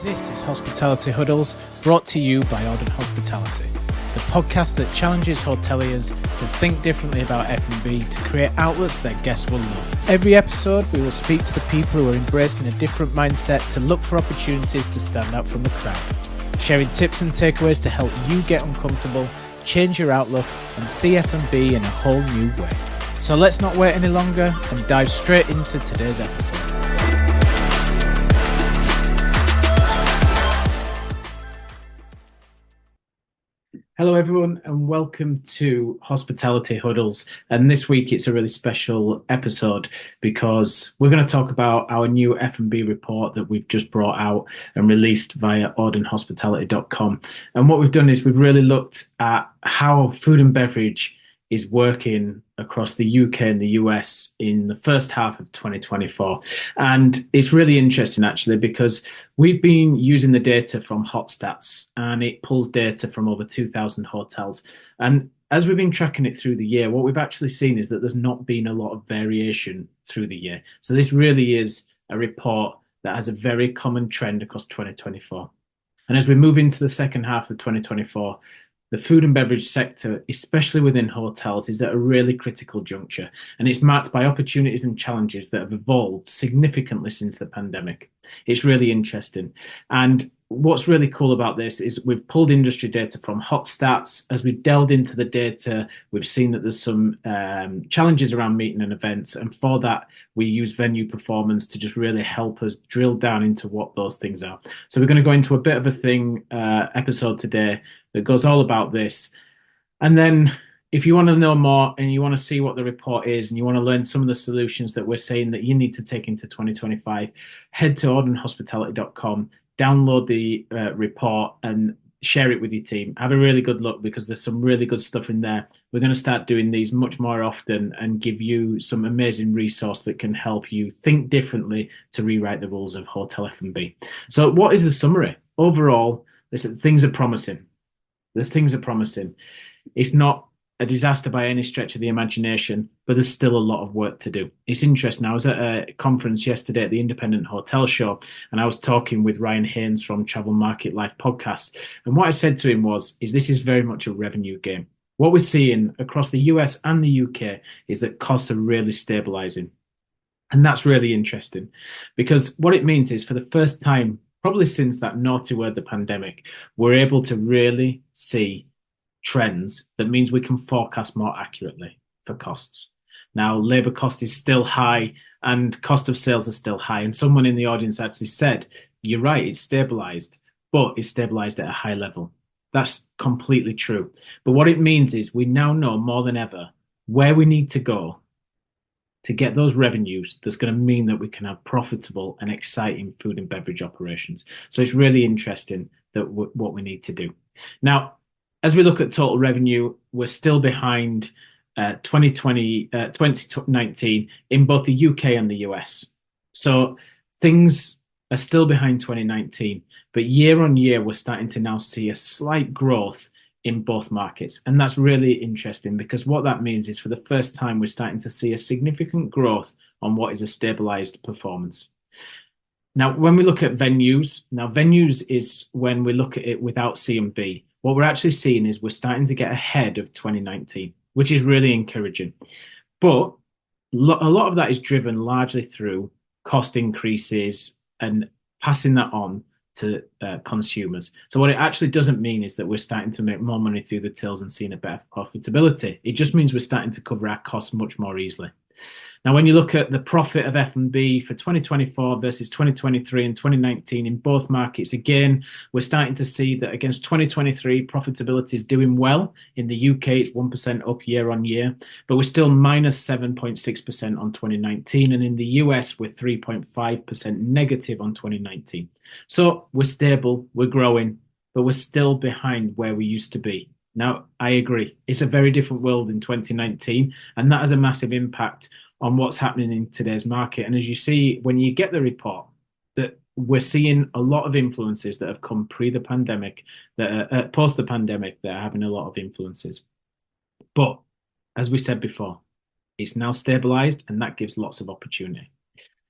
This is Hospitality Huddles, brought to you by Auden Hospitality, the podcast that challenges hoteliers to think differently about F&B to create outlets that guests will love. Every episode, we will speak to the people who are embracing a different mindset to look for opportunities to stand out from the crowd, sharing tips and takeaways to help you get uncomfortable, change your outlook, and see F&B in a whole new way. So let's not wait any longer and dive straight into today's episode. Hello everyone and welcome to Hospitality Huddles, and this week it's a really special episode because we're going to talk about our new F&B report that we've just brought out and released via audenhospitality.com. And what we've done is we've really looked at how food and beverage is working across the UK and the US in the first half of 2024. And it's really interesting actually because we've been using the data from HotStats, and it pulls data from over 2,000 hotels. And as we've been tracking it through the year, what we've actually seen is that there's not been a lot of variation through the year. So this really is a report that has a very common trend across 2024. And as we move into the second half of 2024, the food and beverage sector, especially within hotels, is at a really critical juncture, and it's marked by opportunities and challenges that have evolved significantly since the pandemic. It's really interesting. And what's really cool about this is we've pulled industry data from HotStats. As we delved into the data, we've seen that there's some challenges around meeting and events. And for that, we use venue performance to just really help us drill down into what those things are. So we're going to go into a bit of a episode today that goes all about this. And then if you want to know more and you want to see what the report is and you want to learn some of the solutions that we're saying that you need to take into 2025, head to audenhospitality.com, download the report and share it with your team. Have a really good look because there's some really good stuff in there. We're going to start doing these much more often and give you some amazing resource that can help you think differently to rewrite the rules of hotel F&B. So what is the summary? Overall, listen, things are promising. Things are promising. It's not a disaster by any stretch of the imagination, but there's still a lot of work to do. It's interesting. I was at a conference yesterday at the Independent Hotel Show, and I was talking with Ryan Haynes from Travel Market Life podcast. And what I said to him is this is very much a revenue game. What we're seeing across the US and the UK is that costs are really stabilizing. And that's really interesting because what it means is for the first time, probably since that naughty word, the pandemic, we're able to really see trends that means we can forecast more accurately for costs. Now, labor cost is still high and cost of sales are still high. And someone in the audience actually said, you're right, it's stabilized, but it's stabilized at a high level. That's completely true. But what it means is we now know more than ever where we need to go to get those revenues that's going to mean that we can have profitable and exciting food and beverage operations. So it's really interesting that what we need to do. Now, as we look at total revenue, we're still behind 2019 in both the UK and the US. So things are still behind 2019, but year on year, we're starting to now see a slight growth in both markets. And that's really interesting because what that means is for the first time, we're starting to see a significant growth on what is a stabilized performance. Now, when we look at venues, venues is when we look at it without C&B. What we're actually seeing is we're starting to get ahead of 2019, which is really encouraging. But a lot of that is driven largely through cost increases and passing that on to consumers. So what it actually doesn't mean is that we're starting to make more money through the tills and seeing a better profitability. It just means we're starting to cover our costs much more easily. Now, when you look at the profit of F&B for 2024 versus 2023 and 2019 in both markets, again, we're starting to see that against 2023, profitability is doing well. In the UK, it's 1% up year on year, but we're still minus 7.6% on 2019. And in the US, we're 3.5% negative on 2019. So we're stable, we're growing, but we're still behind where we used to be. Now, I agree. It's a very different world in 2019, and that has a massive impact on what's happening in today's market. And as you see, when you get the report, that we're seeing a lot of influences that have come pre the pandemic, that are post the pandemic, that are having a lot of influences. But as we said before, it's now stabilized, and that gives lots of opportunity.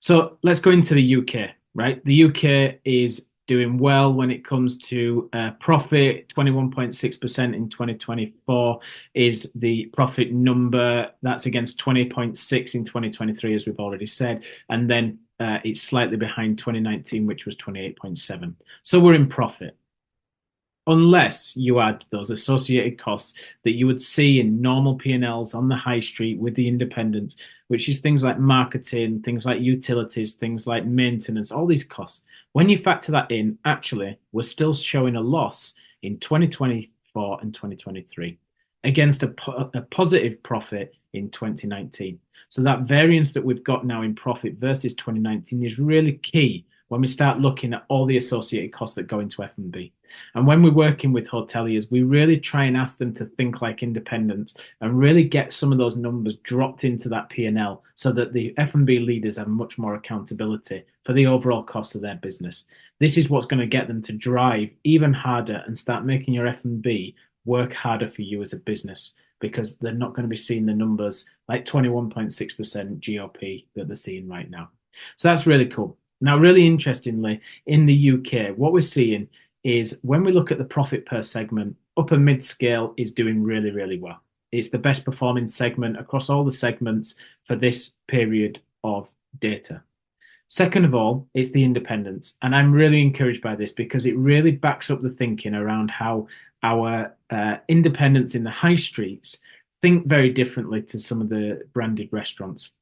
So let's go into the UK, right? The UK is doing well when it comes to profit. 21.6% in 2024 is the profit number. That's against 20.6 in 2023, as we've already said. And then it's slightly behind 2019, which was 28.7. So we're in profit. Unless you add those associated costs that you would see in normal P&Ls on the high street with the independents, which is things like marketing, things like utilities, things like maintenance, all these costs. When you factor that in, actually, we're still showing a loss in 2024 and 2023 against a positive profit in 2019. So that variance that we've got now in profit versus 2019 is really key when we start looking at all the associated costs that go into F&B. And when we're working with hoteliers, we really try and ask them to think like independents and really get some of those numbers dropped into that P&L so that the F&B leaders have much more accountability for the overall cost of their business. This is what's going to get them to drive even harder and start making your F&B work harder for you as a business, because they're not going to be seeing the numbers like 21.6% GOP that they're seeing right now. So that's really cool. Now, really interestingly, in the UK, what we're seeing is when we look at the profit per segment, upper mid-scale is doing really, really well. It's the best performing segment across all the segments for this period of data. Second of all, it's the independents. And I'm really encouraged by this because it really backs up the thinking around how our independents in the high streets think very differently to some of the branded restaurants.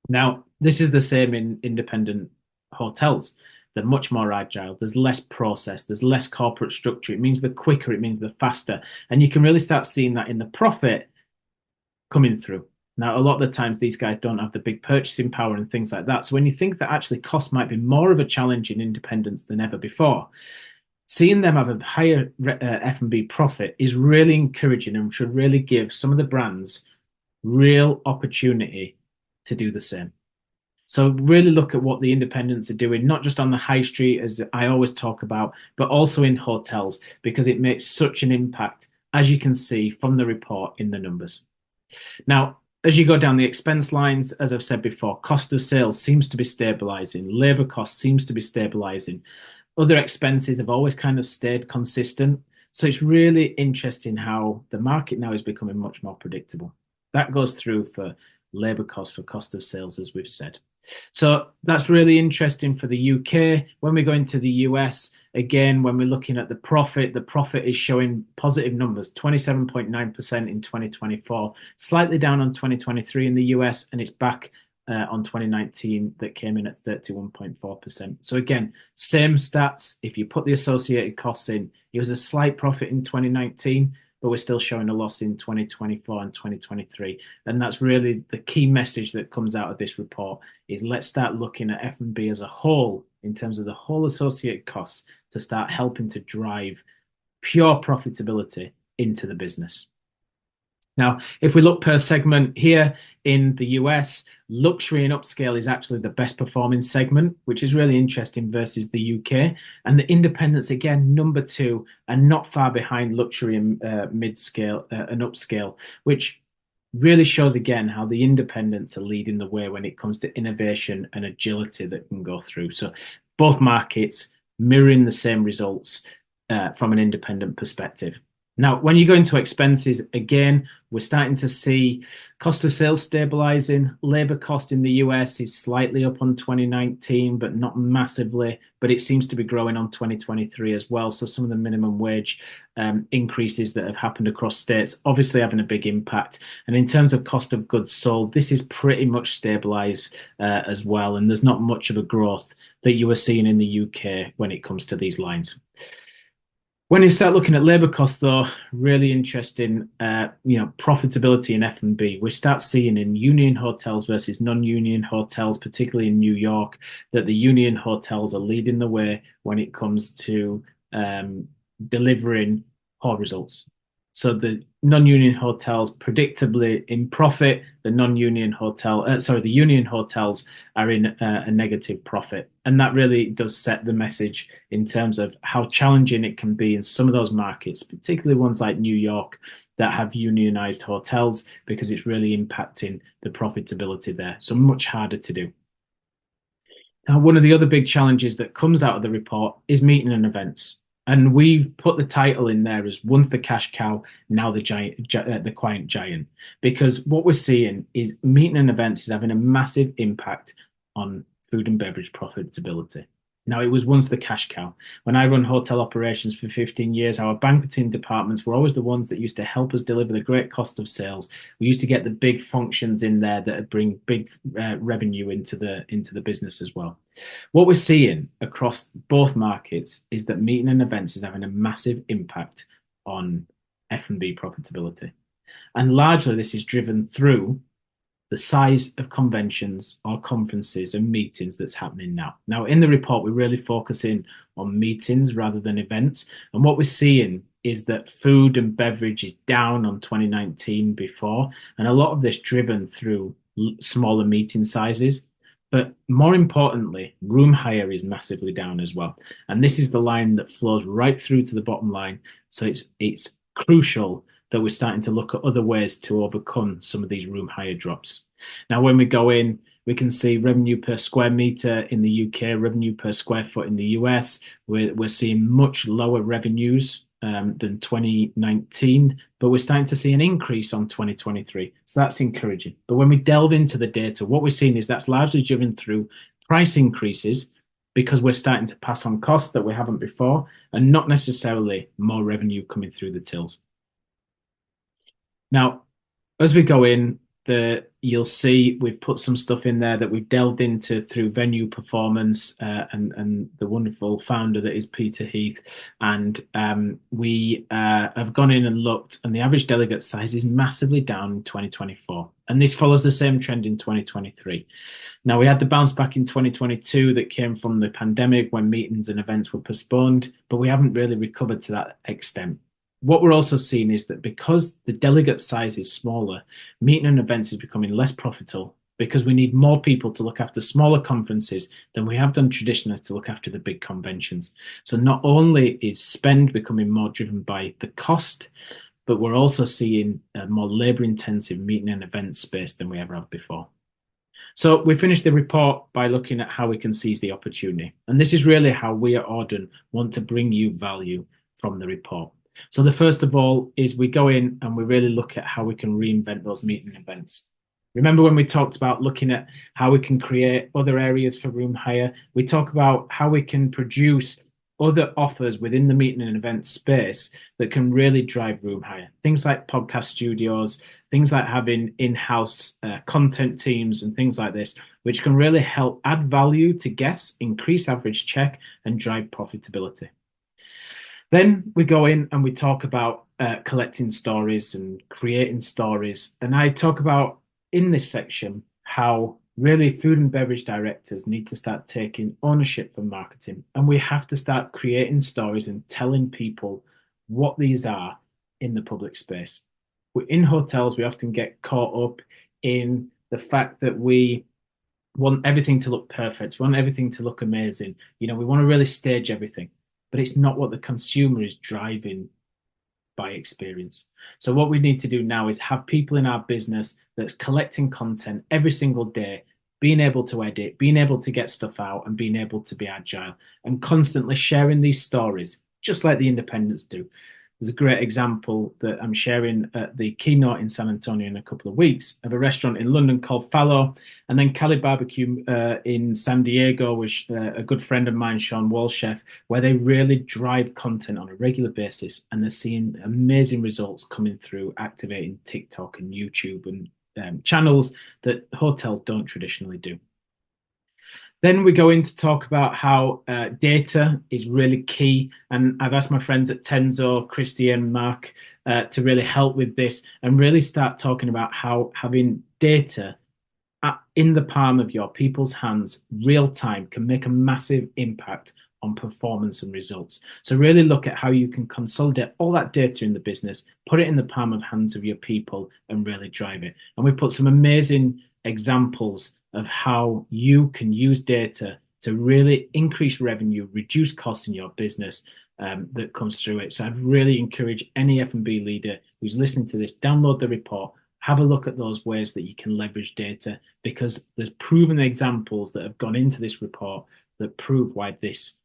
Now, this is the same in independent hotels. They're much more agile. There's less process. There's less corporate structure. It means they're quicker. It means they're faster. And you can really start seeing that in the profit coming through. Now, a lot of the times, these guys don't have the big purchasing power and things like that. So when you think that actually cost might be more of a challenge in independence than ever before, seeing them have a higher F&B profit is really encouraging and should really give some of the brands real opportunity to do the same. So really look at what the independents are doing, not just on the high street, as I always talk about, but also in hotels, because it makes such an impact, as you can see from the report in the numbers. Now, as you go down the expense lines, as I've said before, cost of sales seems to be stabilizing. Labor cost seems to be stabilizing. Other expenses have always kind of stayed consistent. So it's really interesting how the market now is becoming much more predictable. That goes through for labor cost, for cost of sales, as we've said. So that's really interesting for the UK. When we go into the US, again, when we're looking at the profit is showing positive numbers, 27.9% in 2024, slightly down on 2023 in the US, and it's back on 2019 that came in at 31.4%. So again, same stats. If you put the associated costs in, it was a slight profit in 2019, but we're still showing a loss in 2024 and 2023. And that's really the key message that comes out of this report is let's start looking at F&B as a whole in terms of the whole associated costs to start helping to drive pure profitability into the business. Now, if we look per segment here in the US, luxury and upscale is actually the best performing segment, which is really interesting versus the UK. And the independents, again, number 2, and not far behind luxury and mid-scale and upscale, which really shows again how the independents are leading the way when it comes to innovation and agility that can go through. So both markets mirroring the same results from an independent perspective. Now, when you go into expenses, again, we're starting to see cost of sales stabilizing. Labor cost in the US is slightly up on 2019, but not massively, but it seems to be growing on 2023 as well. So some of the minimum wage increases that have happened across states obviously having a big impact. And in terms of cost of goods sold, this is pretty much stabilized as well. And there's not much of a growth that you are seeing in the UK when it comes to these lines. When you start looking at labor costs, though, really interesting, profitability in F&B. We start seeing in union hotels versus non-union hotels, particularly in New York, that the union hotels are leading the way when it comes to delivering poor results. So the non-union hotels predictably in profit, the union hotels are in a negative profit. And that really does set the message in terms of how challenging it can be in some of those markets, particularly ones like New York that have unionized hotels, because it's really impacting the profitability there. So much harder to do. Now, one of the other big challenges that comes out of the report is meeting and events. And we've put the title in there as once the cash cow, now the quiet giant. Because what we're seeing is meeting and events is having a massive impact on food and beverage profitability. Now, it was once the cash cow. When I run hotel operations for 15 years, our banqueting departments were always the ones that used to help us deliver the great cost of sales. We used to get the big functions in there that would bring big revenue into the business as well. What we're seeing across both markets is that meeting and events is having a massive impact on F&B profitability. And largely this is driven through the size of conventions or conferences and meetings that's happening now. Now, in the report, we're really focusing on meetings rather than events. And what we're seeing is that food and beverage is down on 2019 before, and a lot of this driven through smaller meeting sizes. But more importantly, room hire is massively down as well. And this is the line that flows right through to the bottom line. So it's crucial that we're starting to look at other ways to overcome some of these room hire drops. Now, when we go in, we can see revenue per square meter in the UK, revenue per square foot in the US. We're seeing much lower revenues than 2019, but we're starting to see an increase on 2023. So that's encouraging. But when we delve into the data, what we're seeing is that's largely driven through price increases because we're starting to pass on costs that we haven't before and not necessarily more revenue coming through the tills. Now, as we go in, you'll see we've put some stuff in there that we've delved into through venue performance and the wonderful founder that is Peter Heath. And we have gone in and looked, and the average delegate size is massively down in 2024. And this follows the same trend in 2023. Now, we had the bounce back in 2022 that came from the pandemic when meetings and events were postponed, but we haven't really recovered to that extent. What we're also seeing is that because the delegate size is smaller, meeting and events is becoming less profitable because we need more people to look after smaller conferences than we have done traditionally to look after the big conventions. So not only is spend becoming more driven by the cost, but we're also seeing a more labor-intensive meeting and event space than we ever have before. So we finished the report by looking at how we can seize the opportunity. And this is really how we at Auden want to bring you value from the report. So the first of all is we go in and we really look at how we can reinvent those meeting events. Remember when we talked about looking at how we can create other areas for room hire? We talk about how we can produce other offers within the meeting and event space that can really drive room hire. Things like podcast studios, things like having in-house content teams and things like this, which can really help add value to guests, increase average check, and drive profitability. Then we go in and we talk about collecting stories and creating stories. And I talk about in this section how really food and beverage directors need to start taking ownership for marketing. And we have to start creating stories and telling people what these are in the public space. In hotels, we often get caught up in the fact that we want everything to look perfect, we want everything to look amazing. We want to really stage everything. But it's not what the consumer is driving by experience. So what we need to do now is have people in our business that's collecting content every single day, being able to edit, being able to get stuff out and being able to be agile and constantly sharing these stories, just like the independents do. There's a great example that I'm sharing at the keynote in San Antonio in a couple of weeks of a restaurant in London called Fallow, and then Cali Barbecue in San Diego with a good friend of mine, Sean Walchef, where they really drive content on a regular basis, and they're seeing amazing results coming through activating TikTok and YouTube and channels that hotels don't traditionally do. Then we go in to talk about how data is really key. And I've asked my friends at Tenzo, Christy and Mark, to really help with this and really start talking about how having data in the palm of your people's hands, real time, can make a massive impact on performance and results. So really look at how you can consolidate all that data in the business, put it in the palm of hands of your people and really drive it. And we put some amazing examples of how you can use data to really increase revenue, reduce costs in your business that comes through it. So I'd really encourage any F&B leader who's listening to this, download the report, have a look at those ways that you can leverage data, because there's proven examples that have gone into this report that prove why this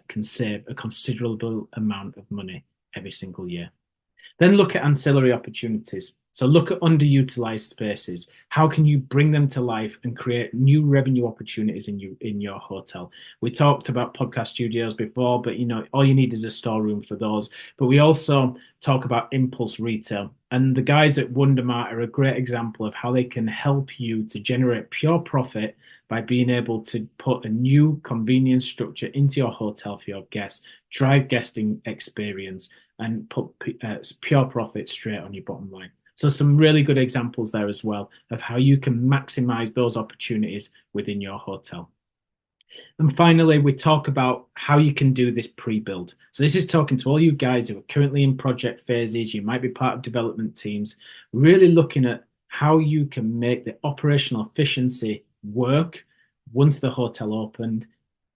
can save a considerable amount of money every single year. Then look at ancillary opportunities. So look at underutilized spaces. How can you bring them to life and create new revenue opportunities in your hotel? We talked about podcast studios before, but all you need is a storeroom for those. But we also talk about impulse retail. And the guys at Wondermart are a great example of how they can help you to generate pure profit by being able to put a new convenience structure into your hotel for your guests, drive guesting experience, and put pure profit straight on your bottom line. So some really good examples there as well of how you can maximize those opportunities within your hotel. And finally, we talk about how you can do this pre-build. So this is talking to all you guys who are currently in project phases. You might be part of development teams, really looking at how you can make the operational efficiency work once the hotel opened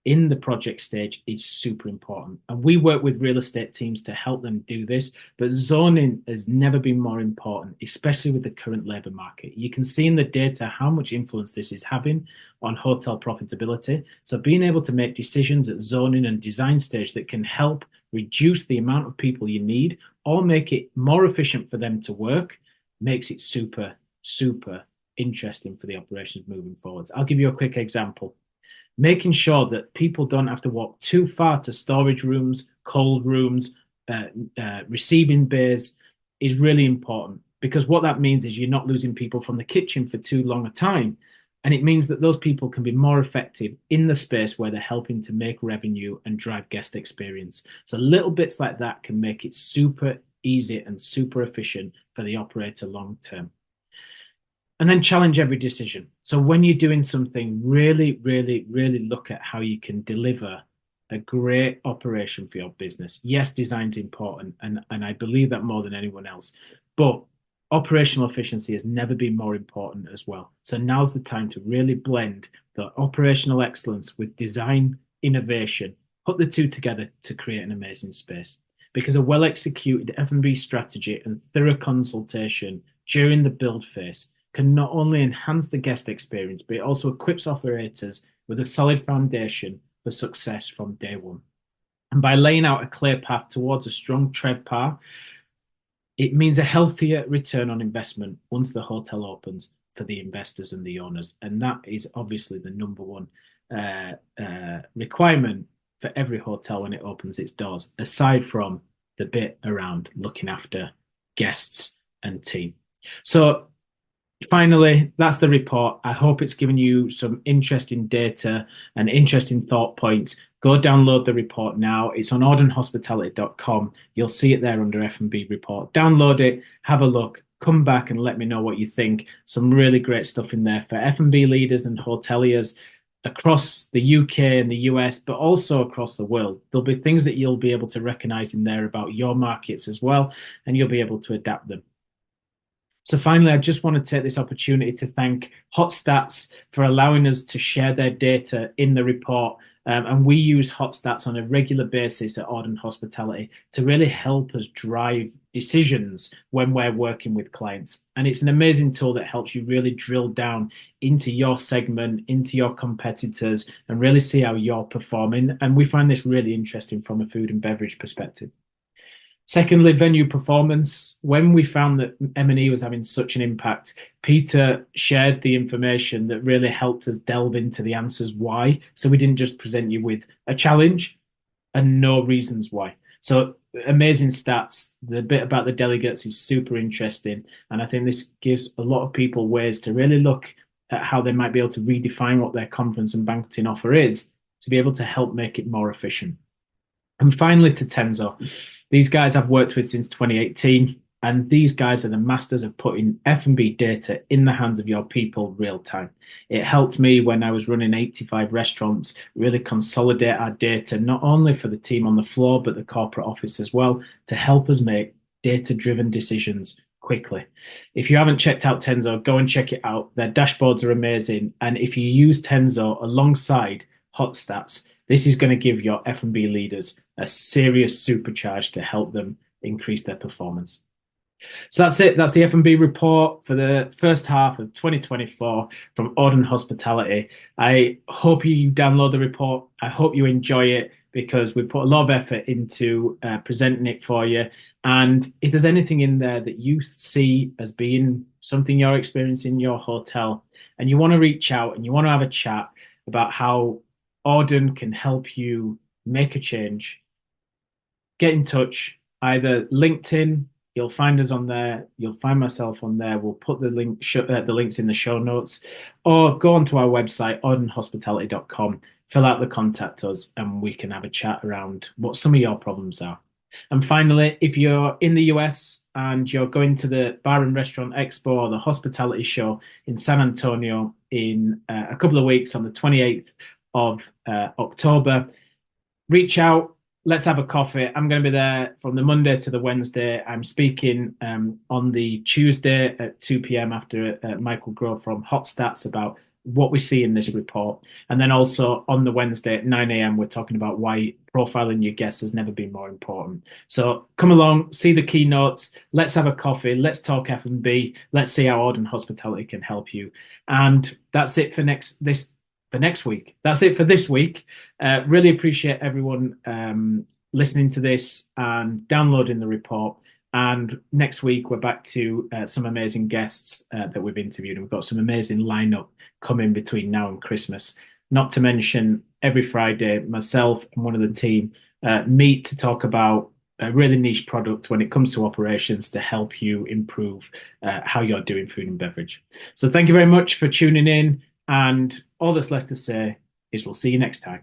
in the project stage is super important. And we work with real estate teams to help them do this, but zoning has never been more important, especially with the current labor market. You can see in the data how much influence this is having on hotel profitability. So being able to make decisions at zoning and design stage that can help reduce the amount of people you need or make it more efficient for them to work makes it super, super interesting for the operations moving forward. I'll give you a quick example. Making sure that people don't have to walk too far to storage rooms, cold rooms, receiving bays is really important, because what that means is you're not losing people from the kitchen for too long a time. And it means that those people can be more effective in the space where they're helping to make revenue and drive guest experience. So little bits like that can make it super easy and super efficient for the operator long term. And then challenge every decision. So when you're doing something, really, really, really look at how you can deliver a great operation for your business. Yes, design's important, and I believe that more than anyone else. But operational efficiency has never been more important as well. So now's the time to really blend the operational excellence with design innovation, put the two together to create an amazing space. Because a well-executed F&B strategy and thorough consultation during the build phase can not only enhance the guest experience, but it also equips operators with a solid foundation for success from day one. And by laying out a clear path towards a strong TrevPAR, it means a healthier return on investment once the hotel opens for the investors and the owners. And that is obviously the number one requirement for every hotel when it opens its doors, aside from the bit around looking after guests and team. So finally, that's the report. I hope it's given you some interesting data and interesting thought points. Go download the report now. It's on audenhospitality.com. You'll see it there under F&B report. Download it, have a look, come back and let me know what you think. Some really great stuff in there for F&B leaders and hoteliers across the UK and the US, but also across the world. There'll be things that you'll be able to recognize in there about your markets as well, and you'll be able to adapt them. So finally, I just want to take this opportunity to thank HotStats for allowing us to share their data in the report. And we use HotStats on a regular basis at Auden Hospitality to really help us drive decisions when we're working with clients. And it's an amazing tool that helps you really drill down into your segment, into your competitors, and really see how you're performing. And we find this really interesting from a food and beverage perspective. Secondly, venue performance. When we found that M&E was having such an impact, Peter shared the information that really helped us delve into the answers why. So we didn't just present you with a challenge and no reasons why. So amazing stats. The bit about the delegates is super interesting. And I think this gives a lot of people ways to really look at how they might be able to redefine what their conference and banqueting offer is to be able to help make it more efficient. And finally, to Tenzo. These guys I've worked with since 2018, and these guys are the masters of putting F&B data in the hands of your people real time. It helped me when I was running 85 restaurants, really consolidate our data, not only for the team on the floor, but the corporate office as well, to help us make data-driven decisions quickly. If you haven't checked out Tenzo, go and check it out. Their dashboards are amazing. And if you use Tenzo alongside HotStats, this is going to give your F&B leaders a serious supercharge to help them increase their performance. So that's it. That's the F&B report for the first half of 2024 from Auden Hospitality. I hope you download the report. I hope you enjoy it because we put a lot of effort into presenting it for you. And if there's anything in there that you see as being something you're experiencing in your hotel and you want to reach out and you want to have a chat about how Auden can help you make a change, get in touch, either LinkedIn. You'll find us on there. You'll find myself on there. We'll put the links in the show notes, or go onto our website, audenhospitality.com, fill out the contact us, and we can have a chat around what some of your problems are. And finally, if you're in the US and you're going to the Bar and Restaurant Expo or the Hospitality Show in San Antonio in a couple of weeks on the 28th of October, reach out. Let's have a coffee. I'm going to be there from the Monday to the Wednesday. I'm speaking on the Tuesday at 2 p.m. after Michael Grove from HotStats about what we see in this report. And then also on the Wednesday at 9 a.m., we're talking about why profiling your guests has never been more important. So come along, see the keynotes. Let's have a coffee. Let's talk F&B. Let's see how Auden Hospitality can help you. And that's it for next week. That's it for this week. Really appreciate everyone listening to this and downloading the report. And next week, we're back to some amazing guests that we've interviewed. And we've got some amazing lineup coming between now and Christmas. Not to mention, every Friday, myself and one of the team meet to talk about a really niche product when it comes to operations to help you improve how you're doing food and beverage. So thank you very much for tuning in. And all that's left to say is we'll see you next time.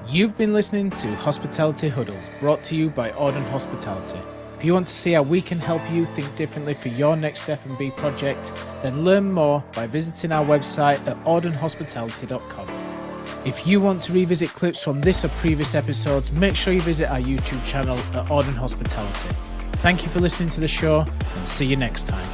You've been listening to Hospitality Huddles, brought to you by Auden Hospitality. If you want to see how we can help you think differently for your next F&B project, then learn more by visiting our website at audenhospitality.com. If you want to revisit clips from this or previous episodes, make sure you visit our YouTube channel at Auden Hospitality. Thank you for listening to the show, and see you next time.